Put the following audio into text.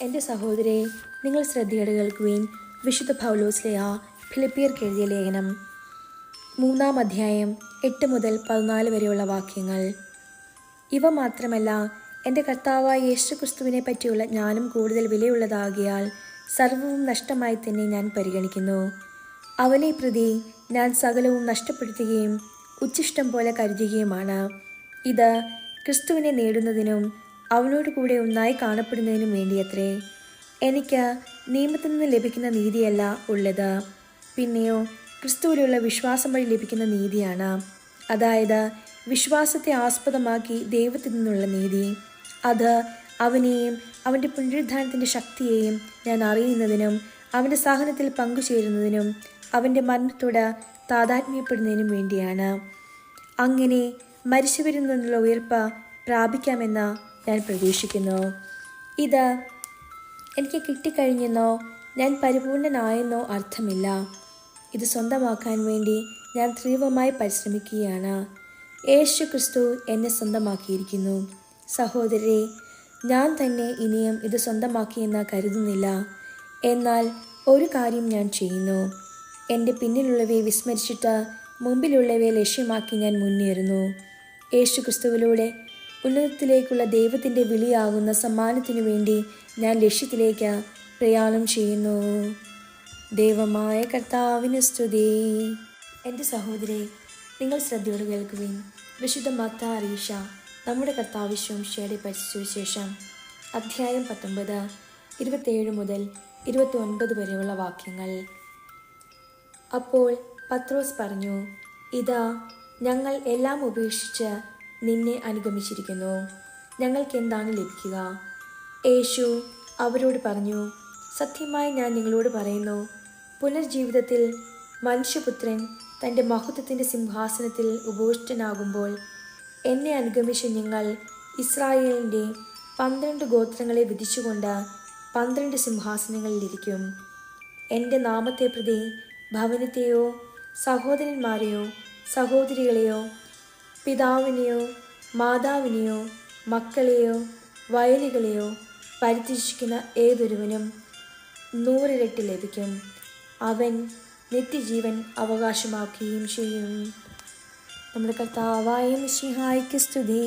എൻ്റെ സഹോദരെ, നിങ്ങൾ ശ്രദ്ധയോടെ കേൾക്കുവിൻ. വിശുദ്ധ പൗലോസ്ലീഹ ഫിലിപ്പിയർക്ക് എഴുതിയ ലേഖനം 3-ാം അധ്യായം 8 മുതൽ 14 വരെയുള്ള വാക്യങ്ങൾ. ഇവ മാത്രമല്ല, എൻ്റെ കർത്താവായ യേശുക്രിസ്തുവിനെ പറ്റിയുള്ള ജ്ഞാനം കൂടുതൽ വിലയുള്ളതാകിയാൽ സർവവും നഷ്ടമായി തന്നെ ഞാൻ പരിഗണിക്കുന്നു. അവനെ പ്രതി ഞാൻ സകലവും നഷ്ടപ്പെടുത്തുകയും ഉച്ഛിഷ്ടം പോലെ കരുതുകയുമാണ്. ഇത് ക്രിസ്തുവിനെ നേടുന്നതിനും അവനോട് കൂടെ ഒന്നായി കാണപ്പെടുന്നതിനും വേണ്ടിയത്രേ. എനിക്ക് നിയമത്തിൽ നിന്ന് ലഭിക്കുന്ന നീതിയല്ല ഉള്ളത്, പിന്നെയോ ക്രിസ്തുവിലുള്ള വിശ്വാസം വഴി ലഭിക്കുന്ന നീതിയാണ്. അതായത് വിശ്വാസത്തെ ആസ്പദമാക്കി ദൈവത്തിൽ നിന്നുള്ള നീതി. അത് അവനെയും അവൻ്റെ പുനരുദ്ധാനത്തിൻ്റെ ശക്തിയെയും ഞാൻ അറിയുന്നതിനും അവൻ്റെ സഹനത്തിൽ പങ്കുചേരുന്നതിനും അവൻ്റെ മരണത്തോട് താതാത്മ്യപ്പെടുന്നതിനും വേണ്ടിയാണ്. അങ്ങനെ മരിച്ചവരിൽ നിന്നുള്ള ഉയർപ്പ് പ്രാപിക്കാമെന്ന് ഞാൻ പ്രതീക്ഷിക്കുന്നു. ഇത് എനിക്ക് കിട്ടിക്കഴിഞ്ഞെന്നോ ഞാൻ പരിപൂർണനായെന്നോ അർത്ഥമില്ല. ഇത് സ്വന്തമാക്കാൻ വേണ്ടി ഞാൻ തീവ്രമായി പരിശ്രമിക്കുകയാണ്. യേശു ക്രിസ്തു എന്നെ സ്വന്തമാക്കിയിരിക്കുന്നു. സഹോദരരെ, ഞാൻ തന്നെ ഇനിയും ഇത് സ്വന്തമാക്കിയെന്ന് കരുതുന്നില്ല. എന്നാൽ ഒരു കാര്യം ഞാൻ ചെയ്യുന്നു. എൻ്റെ പിന്നിലുള്ളവയെ വിസ്മരിച്ചിട്ട് മുമ്പിലുള്ളവയെ ലക്ഷ്യമാക്കി ഞാൻ മുന്നേറുന്നു. യേശു ക്രിസ്തുവിലൂടെ ഉന്നതത്തിലേക്കുള്ള ദൈവത്തിൻ്റെ വിളിയാകുന്ന സമ്മാനത്തിനു വേണ്ടി ഞാൻ ലക്ഷ്യത്തിലേക്ക് പ്രയാണം ചെയ്യുന്നു. ദൈവമായ കർത്താവിന് സ്തുതി. എൻ്റെ സഹോദരേ, നിങ്ങൾ ശ്രദ്ധയോടെ കേൾക്കുവിൻ. വിശുദ്ധ മത്തായി അറിയിച്ച നമ്മുടെ കർത്താവ് ശംശയുടെ പരിശുദ്ധ അധ്യായം 19 27 മുതൽ 29 വരെയുള്ള വാക്യങ്ങൾ. അപ്പോൾ പത്രോസ് പറഞ്ഞു, ഇതാ, ഞങ്ങൾ എല്ലാം ഉപേക്ഷിച്ച് നിന്നെ അനുഗമിച്ചിരിക്കുന്നു. ഞങ്ങൾക്ക് എന്താണ് ലഭിക്കുക? യേശു അവരോട് പറഞ്ഞു, സത്യമായി ഞാൻ നിങ്ങളോട് പറയുന്നു, പുനർജീവിതത്തിൽ മനുഷ്യപുത്രൻ തൻ്റെ മഹത്വത്തിൻ്റെ സിംഹാസനത്തിൽ ഉപവിഷ്ടനാകുമ്പോൾ എന്നെ അനുഗമിച്ച് നിങ്ങൾ ഇസ്രായേലിൻ്റെ 12 ഗോത്രങ്ങളെ വിധിച്ചുകൊണ്ട് 12 സിംഹാസനങ്ങളിലിരിക്കും. എൻ്റെ നാമത്തെ പ്രതി ഭവനത്തെയോ സഹോദരന്മാരെയോ സഹോദരികളെയോ പിതാവിനെയോ മാതാവിനെയോ മക്കളെയോ വയലുകളെയോ പരിത്യജിക്കുന്ന ഏതൊരുവനും 100 ഇരട്ടി ലഭിക്കും. അവൻ നിത്യജീവൻ അവകാശമാക്കുകയും ചെയ്യും. നമ്മുടെ കർത്താവായ മിശിഹായ്ക്ക് സ്തുതി.